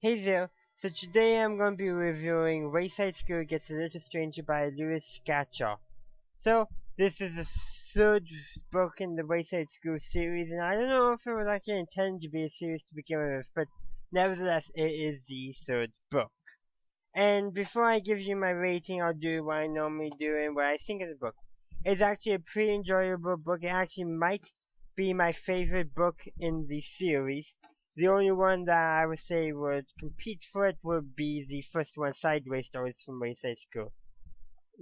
Hey there, so today I'm going to be reviewing Wayside School Gets a Little Stranger by Louis Sachar. So, this is the third book in the Wayside School series, and I don't know if it was actually intended to be a series to begin with, but nevertheless, it is the third book. And before I give you my rating, I'll do what I normally do and what I think of the book. It's actually a pretty enjoyable book. It actually might be my favorite book in the series. The only one that I would say would compete for it would be the first one, Sideways Stories from Wayside School.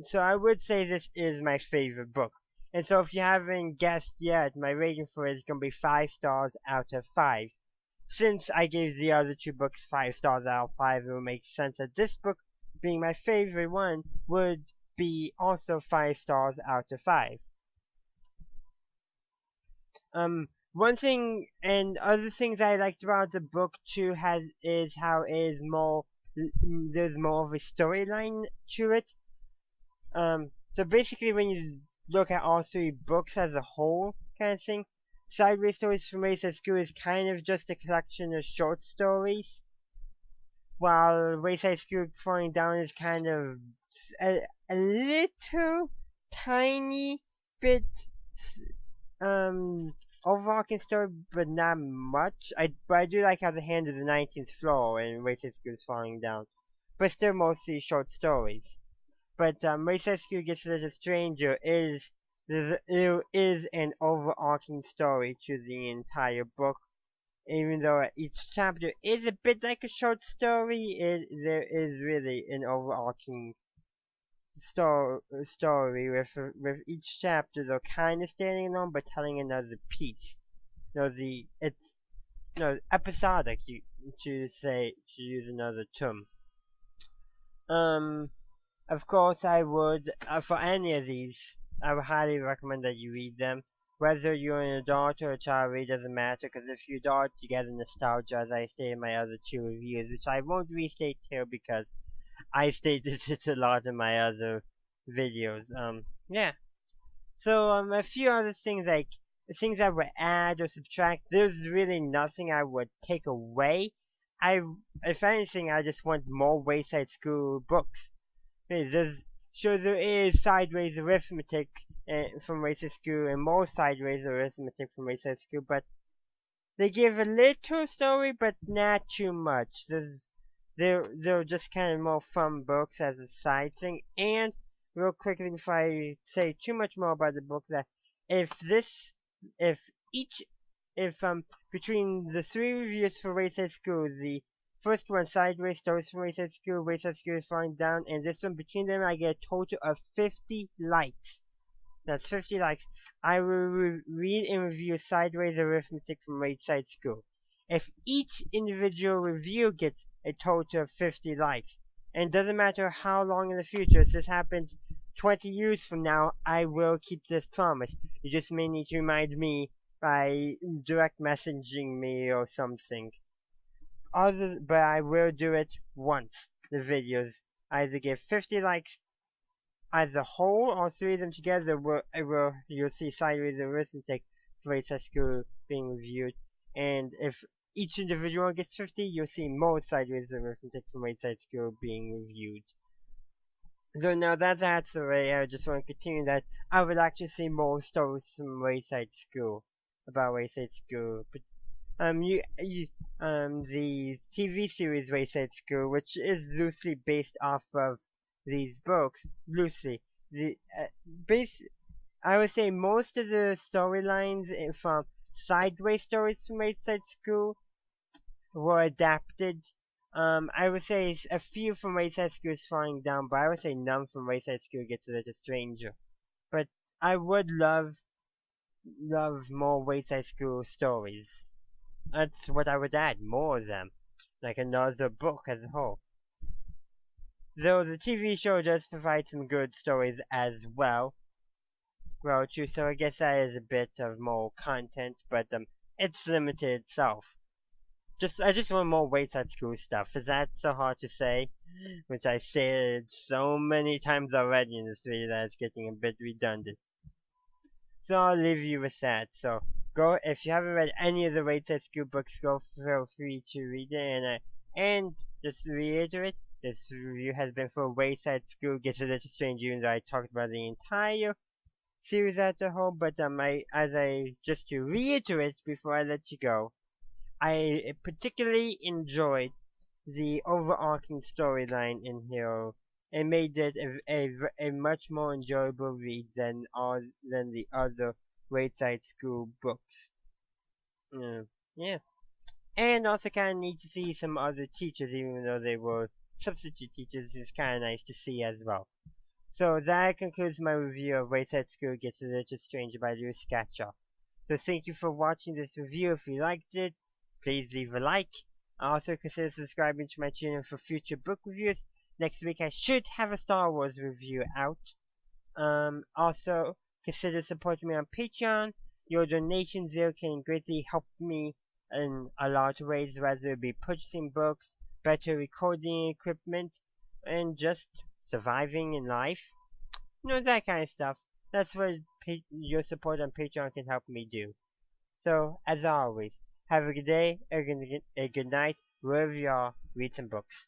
So I would say this is my favorite book. And so if you haven't guessed yet, my rating for it is going to be 5 stars out of 5. Since I gave the other two books 5 stars out of 5, it would make sense that this book, being my favorite one, would be also 5 stars out of 5. One thing and other things I liked about the book too is how it is more, there's more of a storyline to it. So basically when you look at all three books as a whole kind of thing, Sideways Stories from Wayside School is kind of just a collection of short stories, while Wayside School Falling Down is kind of a little tiny bit overarching story, but not much. But I do like how the hand of the 19th floor and Wayside School is falling down, but still mostly short stories. But Wayside School Gets a Little Stranger there is an overarching story to the entire book. Even though each chapter is a bit like a short story, there is really an overarching story with each chapter though kind of standing alone but telling another piece. It's episodic to use another term. Of course I would for any of these I would highly recommend that you read them. Whether you're an adult or a child, it doesn't matter, because if you're adult, you get a nostalgia, as I stated in my other two reviews, which I won't restate here because I stated it a lot in my other videos. Yeah. So, a few other things like things I would add or subtract. There's really nothing I would take away. If anything, I just want more Wayside School books. There is sideways arithmetic from Wayside School and more sideways arithmetic from Wayside School, but they give a little story, but not too much. They're just kind of more fun books as a side thing. And real quickly, before I say too much more about the book, that if this, if each, if between the three reviews for Wayside School, the first one, Sideways Stories from Wayside School is Falling Down, and this one, between them, I get a total of 50 likes. That's 50 likes. I will read and review Sideways Arithmetic from Wayside School. If each individual review gets a total of 50 likes, and it doesn't matter how long in the future, if this happens 20 years from now, I will keep this promise. You just may need to remind me by direct messaging me or something. But I will do it once. The videos either get 50 likes as a whole, or three of them together, you'll see Sideways Arithmetic for Wayside School being reviewed. And if each individual gets 50, you'll see more Sideways Arithmetic from Wayside School being reviewed. So now that's the way, I just want to continue that. I would like to see more stories from Wayside School, about Wayside School. But, the TV series Wayside School, which is loosely based off of these books, loosely. I would say most of the storylines from Sideways Stories from Wayside School were adapted. I would say a few from Wayside School is Falling Down, but I would say none from Wayside School Gets a Little Stranger. But I would love more Wayside School stories. That's what I would add, more of them, like another book as a whole. Though the TV show does provide some good stories as well. Well, true, so I guess that is a bit of more content, but it's limited itself. I just want more Wayside School stuff. Is that so hard to say? Which I said so many times already in this video that it's getting a bit redundant. So I'll leave you with that. So if you haven't read any of the Wayside School books, feel free to read it, and And just to reiterate, this review has been for Wayside School Gets a Little Strange, even though I talked about the entire series as a whole. But as I just to reiterate before I let you go, I particularly enjoyed the overarching storyline in here. It made it a much more enjoyable read than the other Wayside School books. Mm, yeah. And also kind of neat to see some other teachers, even though they were substitute teachers, is kind of nice to see as well. So that concludes my review of Wayside School Gets a Little Strange by Louis Sachar. So thank you for watching this review. If you liked it, please leave a like. Also consider subscribing to my channel for future book reviews. Next week I should have a Star Wars review out. Also consider supporting me on Patreon. Your donations there can greatly help me in a lot of ways, whether it be purchasing books, better recording equipment, and just surviving in life. You know, that kind of stuff. That's what your support on Patreon can help me do. So, as always, have a good day, a good night, wherever you are, read some books.